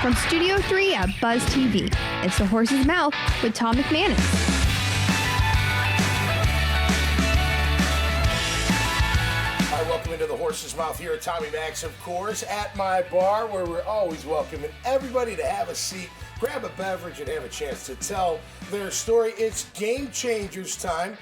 From Studio 3 at Buzz TV, it's The Horse's Mouth with Tom McManus. Hi, welcome into The Horse's Mouth here at Tommy Max, of course, at my bar, where we're always welcoming everybody to have a seat, grab a beverage, and have a chance to tell their story. It's Game Changers time,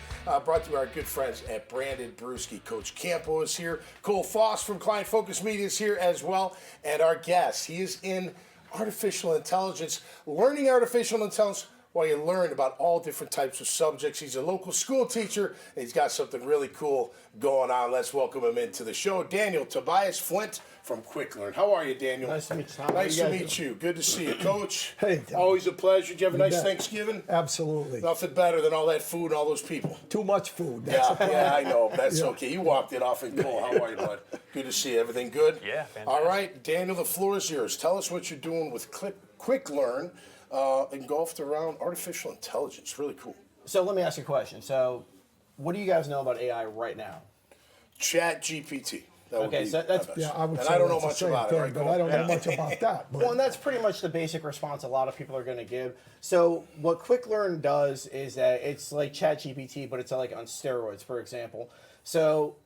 brought to you by our good friends at Brandon Brewski. Coach Campo is here. Cole Faust from Client Focus Media is here as well. And our guest, he is in artificial intelligence, learning artificial intelligence while you learn about all different types of subjects. He's a local school teacher, and he's got something really cool going on. Let's welcome him into the show. Daniel, Tobias Flint from Quick Learn. How are you, Daniel? Nice to meet you, Tom. Nice to meet you. Good to see you, Coach. Hey, Tom. Always a pleasure. Did you have a nice Thanksgiving? Absolutely. Nothing better than all that food and all those people. Too much food. Yeah, I know. That's okay. You walked it off in Cole. How are you, bud? Good to see you. Everything good? Yeah, fantastic. All right, Daniel, the floor is yours. Tell us what you're doing with Quick Learn, engulfed around artificial intelligence. Really cool. So let me ask you a question. So what do you guys know about AI right now? Chat GPT. Okay, so that's I would and say I don't know that's the much same about thing, it, right, but Cole? I don't know much about that. But well, and that's pretty much the basic response a lot of people are going to give. So what Quick Learn does is that it's like ChatGPT, but it's like on steroids, for example. So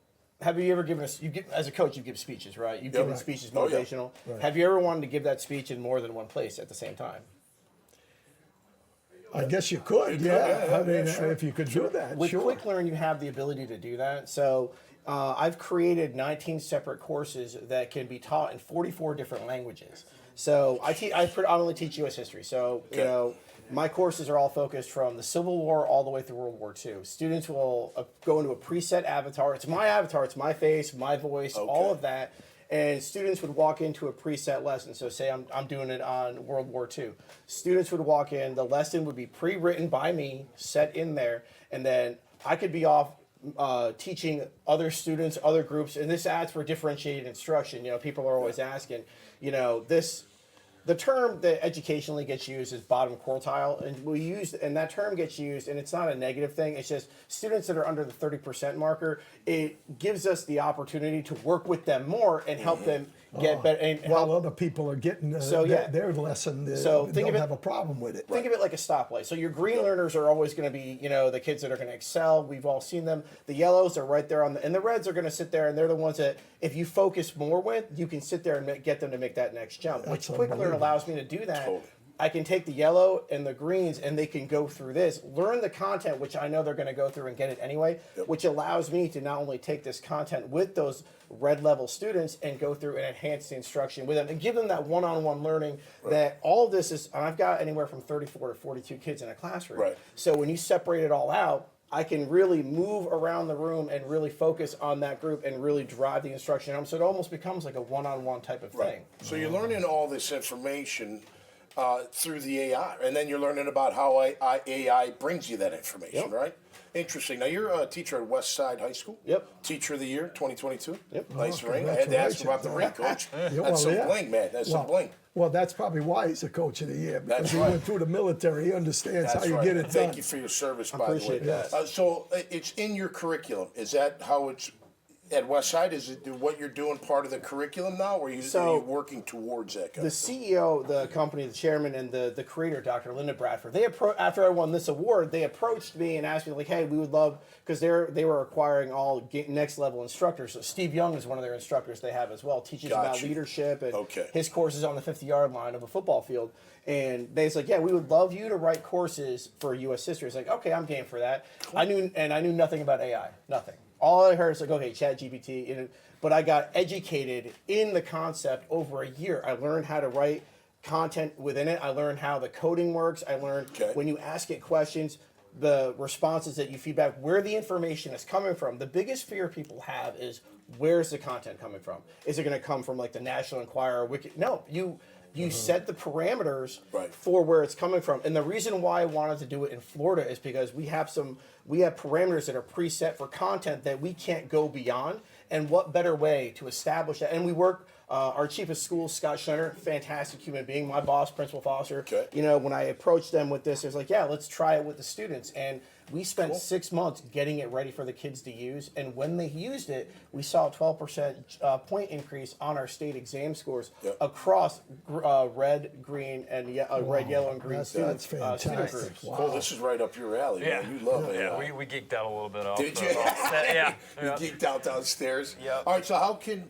have you ever given us? As a coach, you give speeches, right? You've given speeches, motivational. Right. Have you ever wanted to give that speech in more than one place at the same time? I guess you could, I mean, if you could do that, With sure. Quick Learn, you have the ability to do that. So I've created 19 separate courses that can be taught in 44 different languages. So I predominantly teach U.S. history. So, you know, my courses are all focused from the Civil War all the way through World War II. Students will go into a preset avatar. It's my avatar. It's my face, my voice, all of that. And students would walk into a preset lesson. So say I'm doing it on World War II. Students would walk in. The lesson would be pre-written by me, set in there. And then I could be off teaching other students, other groups. And this adds for differentiated instruction. You know, people are always asking, you know, the term that educationally gets used is bottom quartile, and that term gets used, and it's not a negative thing. It's just students that are under the 30% marker. It gives us the opportunity to work with them more and help them get better. And While other people are getting their lesson, they don't have a problem with it. Think of it like a stoplight. So your green learners are always going to be, you know, the kids that are going to excel. We've all seen them. The yellows are right there and the reds are going to sit there, and they're the ones that, if you focus more with, you can sit there and get them to make that next jump. Which Quick Learn allows me to do that. Totally. I can take the yellow and the greens, and they can go through this, learn the content, which I know they're going to go through and get it anyway, which allows me to not only take this content with those red level students and go through and enhance the instruction with them and give them that one-on-one learning that all of this is, and I've got anywhere from 34 to 42 kids in a classroom. Right. So when you separate it all out, I can really move around the room and really focus on that group and really drive the instruction home. So it almost becomes like a one-on-one type of thing. So you're learning all this information through the AI, and then you're learning about how AI brings you that information, right? Interesting. Now, you're a teacher at West Side High School. Yep. Teacher of the Year, 2022. Yep. Nice ring. I had to ask you about the ring, Coach. That's some bling, man. That's some bling. Well, that's probably why he's a coach of the year, because That's he right. went through the military. He understands how you get it done. Thank you for your service, by the way. appreciate that. So it's in your curriculum. Is that how it's at West Side? Is it what you're doing part of the curriculum now, or are you working towards that? The CEO, the company, the chairman, and the creator, Dr. Linda Bradford, after I won this award, they approached me and asked me, like, hey, we would love, because they were acquiring all next level instructors. So Steve Young is one of their instructors they have as well, teaches about leadership, and his courses on the 50-yard line of a football field. And they was like, yeah, we would love you to write courses for U.S. history. It's like, okay, I'm game for that. Cool. I knew nothing about AI, nothing. All I heard is like, okay, ChatGPT, but I got educated in the concept over a year. I learned how to write content within it. I learned how the coding works. I learned when you ask it questions, the responses that you feedback, where the information is coming from. The biggest fear people have is, where's the content coming from? Is it going to come from like the National Enquirer, Wiki? No, you set the parameters for where it's coming from. And the reason why I wanted to do it in Florida is because we have parameters that are preset for content that we can't go beyond. And what better way to establish that? And we work, our chief of schools, Scott Schneider, fantastic human being, my boss, Principal Foster. You know, when I approached them with this, it was like, yeah, let's try it with the students. And We spent 6 months getting it ready for the kids to use, and when they used it, we saw a 12% point increase on our state exam scores across red, green, and red, yellow, and green student groups. Wow. Cool, this is right up your alley. Yeah, man. You love it. Yeah, we geeked out a little bit off. Did you? Yeah. You geeked out downstairs? Yeah. All right, so how can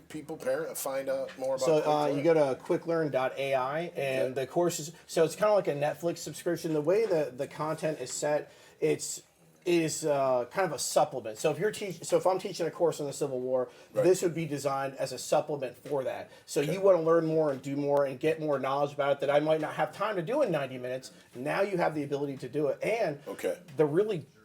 people, find out more about So you go to quicklearn.ai, and the courses, so it's kind of like a Netflix subscription. The way the content is set, is kind of a supplement. So if I'm teaching a course on the Civil War, this would be designed as a supplement for that. So you want to learn more and do more and get more knowledge about it that I might not have time to do in 90 minutes. Now you have the ability to do it. And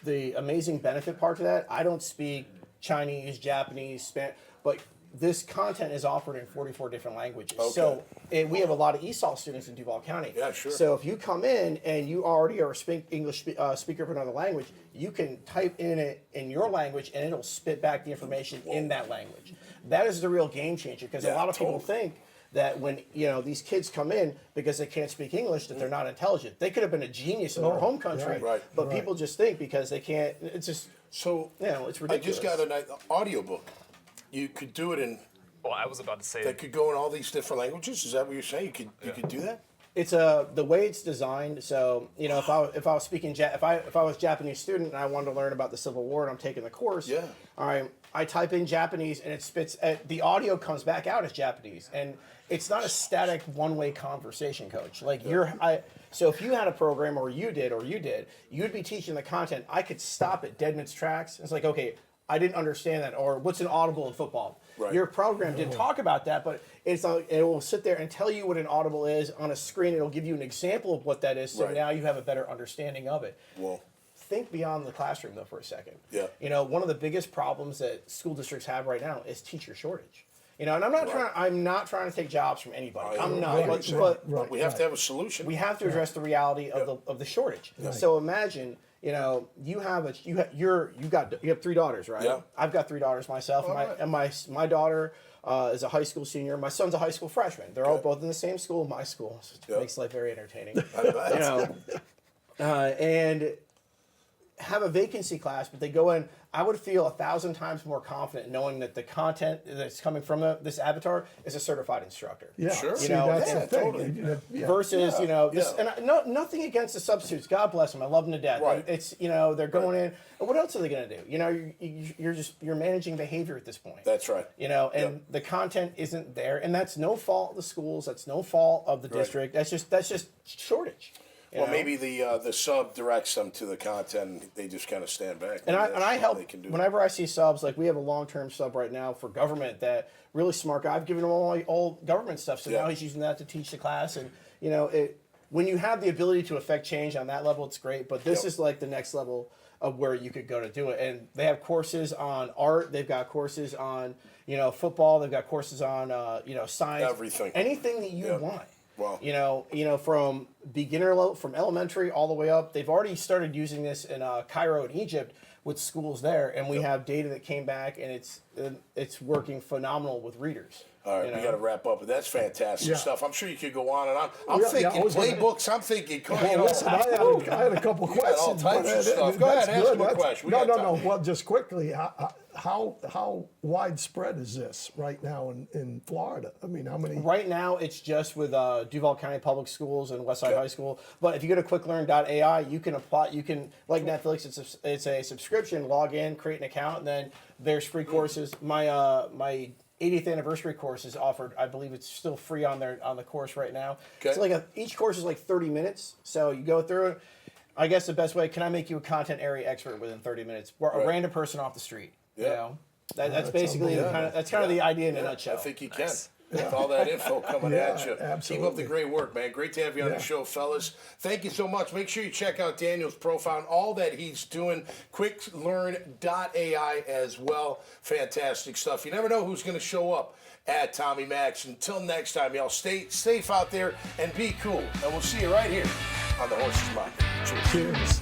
the amazing benefit part to that, I don't speak Chinese, Japanese, Spanish, but this content is offered in 44 different languages. Okay. So we have a lot of ESOL students in Duval County. Yeah, sure. So if you come in and you already are a English speaker of another language, you can type in it in your language and it'll spit back the information in that language. That is the real game changer, because a lot of people think that when these kids come in because they can't speak English that they're not intelligent. They could have been a genius in their home country, but people just think because they can't. It's just it's ridiculous. I just got an audiobook. You could do it in. Well, I was about to say that could go in all these different languages. Is that what you're saying? You could do that? It's the way it's designed. So if I was speaking if I was a Japanese student and I wanted to learn about the Civil War and I'm taking the course, all right, I type in Japanese and it spits. The audio comes back out as Japanese, and it's not a static one-way conversation, Coach. Like so if you had a program or you did, you'd be teaching the content. I could stop it dead in its tracks. It's like, okay, I didn't understand that, or what's an audible in football? Right. Your program didn't talk about that, but it will sit there and tell you what an audible is on a screen. It'll give you an example of what that is, so now you have a better understanding of it. Well, think beyond the classroom, though, for a second. Yeah. One of the biggest problems that school districts have right now is teacher shortage. And I'm not trying to take jobs from anybody. I'm not. But we have to have a solution. We have to address the reality of the shortage. Right. So imagine. You have 3 daughters, right? Yeah. I've got 3 daughters myself, and my daughter is a high school senior. My son's a high school freshman. They're all both in the same school, my school. So it makes life very entertaining. And have a vacancy class, but they go in. I would feel 1,000 times more confident knowing that the content that's coming from this avatar is a certified instructor. Yeah, sure. That's the thing. Totally. Versus, nothing against the substitutes. God bless them. I love them to death. Right. It's they're going in. And what else are they going to do? You're managing behavior at this point. That's right. And the content isn't there, and that's no fault of the schools. That's no fault of the district. That's just shortage. Well, maybe the sub directs them to the content, and they just kind of stand back. And I help whenever I see subs. Like, we have a long-term sub right now for government, that really smart guy. I've given him all government stuff, so now he's using that to teach the class. And when you have the ability to affect change on that level, it's great. But this is like the next level of where you could go to do it. And they have courses on art. They've got courses on football. They've got courses on science. Everything. Anything that you want. Wow. From beginner level, from elementary all the way up. They've already started using this in Cairo in Egypt with schools there, and we have data that came back, and it's working phenomenal with readers. All right, we got to wrap up, but that's fantastic stuff. I'm sure you could go on and on. I'm thinking playbooks. I'm thinking, listen, I had a couple questions. All types of stuff. Go ahead, ask me a question. No. Well, just quickly, how widespread is this right now in Florida? I mean, how many? Right now, it's just with Duval County Public Schools and Westside High School. But if you go to quicklearn.ai, you can apply. You can, like Netflix, it's a subscription. Log in, create an account, and then there's free courses. My 80th anniversary course is offered. I believe it's still free on the course right now. Okay. So each course is like 30 minutes. So you go through it. I guess the best way, can I make you a content area expert within 30 minutes? Or a random person off the street. Yeah. That's basically kind of the idea in a nutshell. I think you can. With all that info coming at you. Absolutely. Keep up the great work, man. Great to have you on the show, fellas. Thank you so much. Make sure you check out Daniel's profile and all that he's doing. Quicklearn.ai as well. Fantastic stuff. You never know who's going to show up at Tommy Max. Until next time, y'all stay safe out there and be cool. And we'll see you right here on the Horse's Mouth. Cheers.